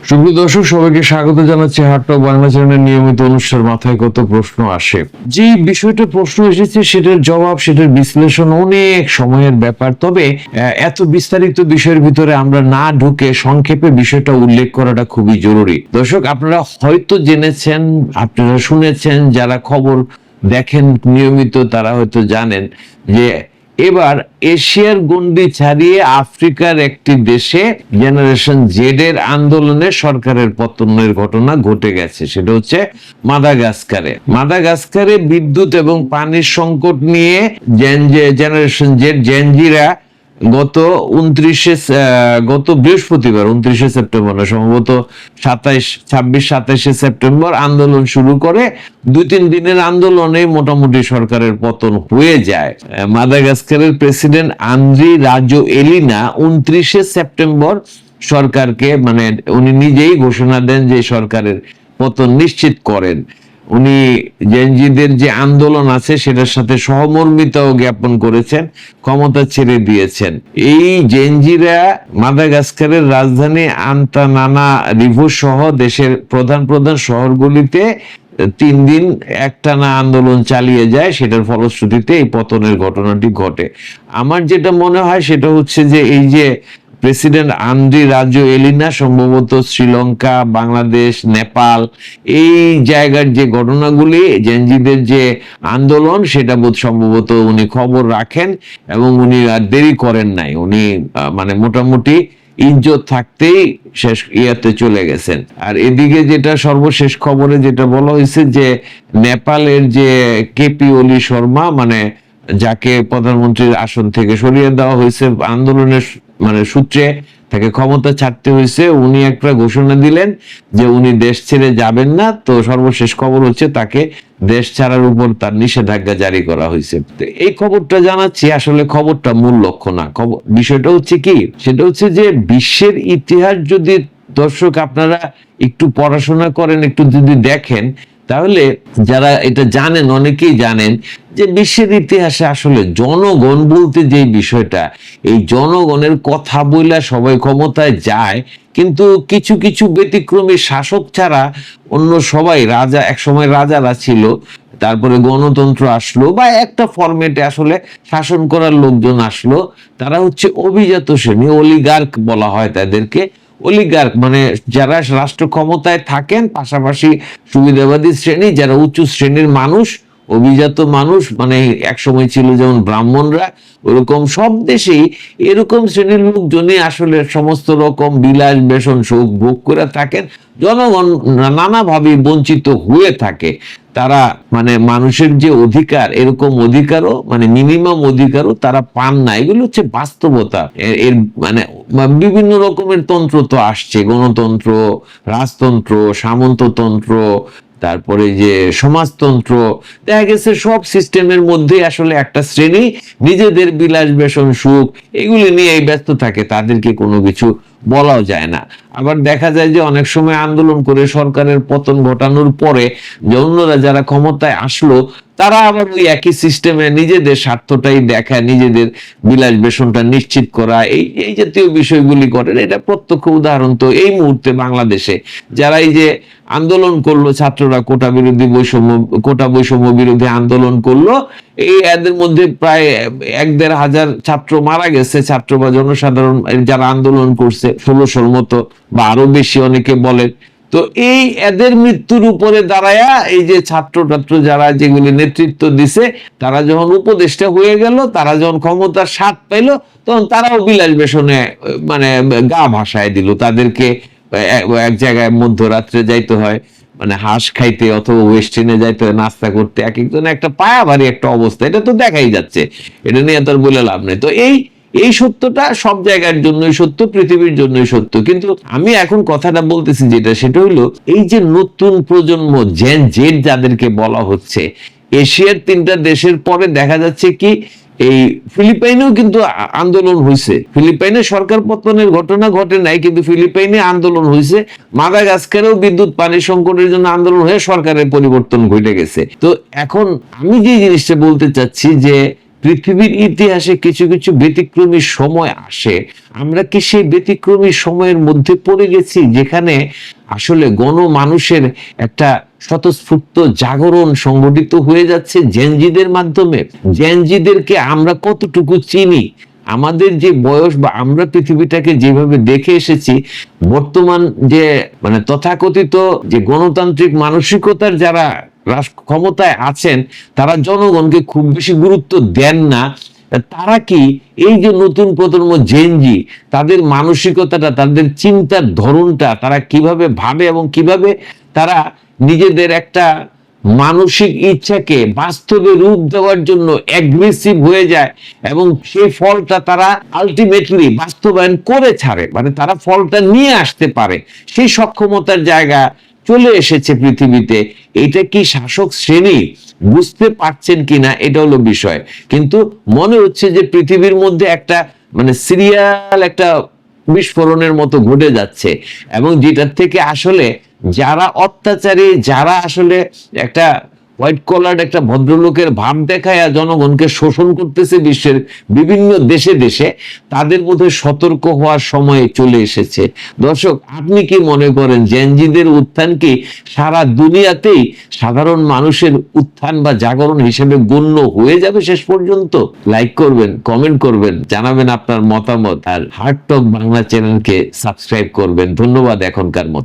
সুপ্রিয় দর্শক, সবাইকে স্বাগত জানাচ্ছি হাট টক বাংলা চ্যানেলের নিয়মিত অনুষ্ঠান মাথায় কত প্রশ্ন আসে। যে বিষয়টা প্রশ্ন এসেছে সেটার জবাব, সেটার বিশ্লেষণ অনেক সময়ের ব্যাপার। তবে এত বিস্তারিত বিষয়ের ভিতরে আমরা না ঢুকে সংক্ষেপে বিষয়টা উল্লেখ করাটা খুবই জরুরি। দর্শক, আপনারা হয়তো জেনেছেন, আপনারা শুনেছেন, যারা খবর দেখেন নিয়মিত তারা হয়তো জানেন যে এবার এশিয়ার গণ্ডি ছাড়িয়ে আফ্রিকার একটি দেশে জেনারেশন জেড এর আন্দোলনে সরকারের পতনের ঘটনা ঘটে গেছে। সেটা হচ্ছে মাদাগাস্কারে বিদ্যুৎ এবং পানির সংকট নিয়ে জেনারেশন জেড জেনজিরা গত বৃহস্পতিবার 29শে সেপ্টেম্বর না, সম্ভবত 26-27শে সেপ্টেম্বর আন্দোলন শুরু করে। 2-3 দিনের আন্দোলনে মোটামুটি সরকারের পতন হয়ে যায়। মাদাগাস্কারের প্রেসিডেন্ট আন্দ্রি রাজোয়েলিনা 29শে সেপ্টেম্বর সরকারকে, মানে উনি নিজেই ঘোষণা দেন যে সরকারের পতন নিশ্চিত করেন। উনি জেনজিদের যে আন্দোলন আছে সেটার সাথে সহমর্মিতাও জ্ঞাপন করেছেন, ক্ষমতা ছেড়ে দিয়েছেন। এই জেনজিরা মাদাগাস্কারের রাজধানী আন্তানানারিভো সহ দেশের প্রধান প্রধান শহরগুলিতে 3 দিন একটানা আন্দোলন চালিয়ে যায়। সেটার ফলশ্রুতিতে এই পতনের ঘটনাটি ঘটে। আমার যেটা মনে হয় সেটা হচ্ছে যে এই যে প্রেসিডেন্ট আন্দ্রি রাজোয়েলিনা সম্ভবত শ্রীলঙ্কা, বাংলাদেশ, নেপাল এই জায়গার যে ঘটনাগুলি, জেনজিদের যে আন্দোলন, সেটা সম্ভবত উনি খবর রাখেন এবং উনি আর দেরি করেন নাই। উনি মানে মোটামুটি ইজ্জত থাকতেই শেষ ইয়াতে চলে গেছেন। আর এদিকে যেটা সর্বশেষ খবরে যেটা বলা হয়েছে যে নেপালের যে কেপি ওলি শর্মা, মানে যাকে প্রধানমন্ত্রীর আসন থেকে সরিয়ে দেওয়া হয়েছে আন্দোলনের সূত্রে, তাকে ক্ষমতা ছাড়তে হয়েছে, উনি একটা ঘোষণা দিলেন যে উনি দেশ ছেড়ে যাবেন না। তো সর্বশেষ খবর হচ্ছে তাকে দেশ ছাড়ার উপর তার নিষেধাজ্ঞা জারি করা হয়েছে। তো এই খবরটা জানাচ্ছি, আসলে খবরটা মূল লক্ষ্য না। বিষয়টা হচ্ছে কি, সেটা হচ্ছে যে বিশ্বের ইতিহাস যদি দর্শক আপনারা একটু পড়াশোনা করেন, একটু যদি দেখেন, তাহলে যারা এটা জানেন, অনেকেই জানেন যে বিশ্বের ইতিহাসে আসলে জনগণ বলতে যে বিষয়টা, এই জনগণের কথা বইলা সবাই ক্ষমতায় যায়, কিন্তু কিছু কিছু ব্যতিক্রমী শাসক ছাড়া অন্য সবাই, রাজা, একসময় রাজারা ছিল, তারপরে গণতন্ত্র আসলো বা একটা ফরম্যাটে আসলে শাসন করার লোকজন আসলো, তারা হচ্ছে অভিজাত শ্রেণী, অলিগার্ক বলা হয় তাদেরকে। অলিগার্ক মানে যারা রাষ্ট্র ক্ষমতায় থাকেন, পাশাপাশি সুবিধাবাদী শ্রেণী, যারা উচ্চ শ্রেণীর মানুষ, অভিজাত মানুষ, মানে একসময় ছিল যেমন ব্রাহ্মণরা, ওরকম সব দেশেই এরকম শ্রেণীর লোকজনই আসলে সমস্ত রকম বিলাস বেসন সুখ ভোগ করে থাকেন। জনগণ নানাভাবে বঞ্চিত হয়ে থাকে। তারা মানে মানুষের যে অধিকার, এরকম অধিকারও, মানে মিনিমাম অধিকারও তারা পান না। এগুলো হচ্ছে বাস্তবতা। এর মানে বিভিন্ন রকমের তন্ত্র তো আসছে, গণতন্ত্র, রাজতন্ত্র, সামন্ততন্ত্র, তারপরে যে সমাজতন্ত্র, দেখা গেছে সব সিস্টেমের মধ্যে আসলে একটা শ্রেণী নিজেদের বিলাস বেসন সুখ এগুলি নিয়ে ব্যস্ত থাকে, তাদেরকে কোনো কিছু বলাও যায় না। আবার দেখা যায় যে অনেক সময় আন্দোলন করে সরকারের পতন ঘটানোর পরে যে অন্যরা যারা ক্ষমতায় আসলো, তারা আবার ওই একই সিস্টেমে নিজেদের স্বার্থটাই দেখায়, নিজেদের বিলাস বেসনটা নিশ্চিত করা, এই জাতীয় বিষয়গুলি করেন। এটা প্রত্যক্ষ উদাহরণ তো এই মুহূর্তে বাংলাদেশে যারা এই যে আন্দোলন করলো, ছাত্ররা কোটা বৈষম্য বিরোধী আন্দোলন করলো, এদের মধ্যে প্রায় 1-1.5 হাজার ছাত্র মারা গেছে, ছাত্র বা জনসাধারণ যারা আন্দোলন করছে 1600-র মতো বা আরো বেশি অনেকে বলেন। তো এই এদের মৃত্যুর উপরে দাঁড়ায়া এই যে ছাত্র যারা যেগুলি নেতৃত্ব দিছে, তারা যখন উপদেষ্টা হয়ে গেল, তারা যখন ক্ষমতার স্বাদ পাইলো, তখন তারাও বিলাস বেসনে মানে গা ভাসায় দিল। তাদেরকে এক জায়গায় মধ্যরাত্রে যাইতে হয়, মানে হাঁস খাইতে অথবা ওয়েস্টিনে যাইতে হয় নাস্তা করতে, এক একজন একটা পায়া ভারী একটা অবস্থা, এটা তো দেখাই যাচ্ছে, এটা নিয়ে তো আর বলে লাভ নেই। তো এই সত্যটা সব জায়গার জন্যই সত্য, পৃথিবীর জন্যই সত্য। কিন্তু আমি এখন কথাটা বলতেছি যেটা, সেটা হলো এই যে নতুন প্রজন্ম জেন জেড যাদেরকে বলা হচ্ছে, এশিয়ার 3টা দেশের পরে দেখা যাচ্ছে কি এই ফিলিপাইনেও কিন্তু আন্দোলন হয়েছে। ফিলিপাইনে সরকার পতনের ঘটনা ঘটে নাই, কিন্তু ফিলিপাইনে আন্দোলন হয়েছে। মাদাগাস্কারেও বিদ্যুৎ পানি সংকটের জন্য আন্দোলন হয়ে সরকারের পরিবর্তন ঘটে গেছে। তো এখন আমি যে জিনিসটা বলতে চাচ্ছি যে পৃথিবীর ইতিহাসে কিছু কিছু ব্যতিক্রমী সময় আসে, আমরা কি সেই ব্যতিক্রমী সময়ের মধ্যে পড়ে গেছি, যেখানে আসলে গণমানুষের একটা স্বতঃস্ফূর্ত জাগরণ সংগঠিত হয়ে যাচ্ছে জেনজিদের মাধ্যমে? জেনজিদেরকে আমরা কতটুকু চিনি? আমাদের যে বয়স বা আমরা পৃথিবীটাকে যেভাবে দেখে এসেছি, বর্তমান যে মানে তথাকথিত যে গণতান্ত্রিক মানসিকতার যারা ক্ষমতায় আছেন, তারা জনগণকে খুব বেশি গুরুত্ব দেন না। তারা কি এই যে নতুন প্রজন্ম জেনজি, তাদের মানসিকতাটা, তাদের চিন্তার ধরনটা, তারা কিভাবে ভাবে এবং কিভাবে তারা নিজেদের একটা মানসিক ইচ্ছাকে বাস্তবে রূপ দেওয়ার জন্য অ্যাগ্রেসিভ হয়ে যায় এবং সেই ফলটা তারা আলটিমেটলি বাস্তবায়ন করে ছাড়ে, মানে তারা ফলটা নিয়ে আসতে পারে, সেই সক্ষমতার জায়গা চলে এসেছে পৃথিবীতে। এটা কি শাসক শ্রেণী বুঝতে পারছেন কিনা, এটা হলো বিষয়। কিন্তু মনে হচ্ছে যে পৃথিবীর মধ্যে একটা মানে সিরিয়াল একটা বিস্ফোরণের মতো ঘটে যাচ্ছে, এবং যেটার থেকে আসলে যারা অত্যাচারী, যারা আসলে একটা হোয়াইট কলার একটা ভদ্রলোকের ভাব দেখায় জনগণকে শোষণ করতেছে বিশ্বের বিভিন্ন দেশে দেশে, তাদের মধ্যে সতর্ক হওয়ার সময় চলে এসেছে। দর্শক, আপনি কি মনে করেন জেনজিদের উত্থান কি সারা দুনিয়াতেই সাধারণ মানুষের উত্থান বা জাগরণ হিসেবে গণ্য হয়ে যাবে শেষ পর্যন্ত? লাইক করবেন, কমেন্ট করবেন, জানাবেন আপনার মতামত, আর হার্ট টক বাংলা চ্যানেলকে সাবস্ক্রাইব করবেন। ধন্যবাদ এখনকার মতো।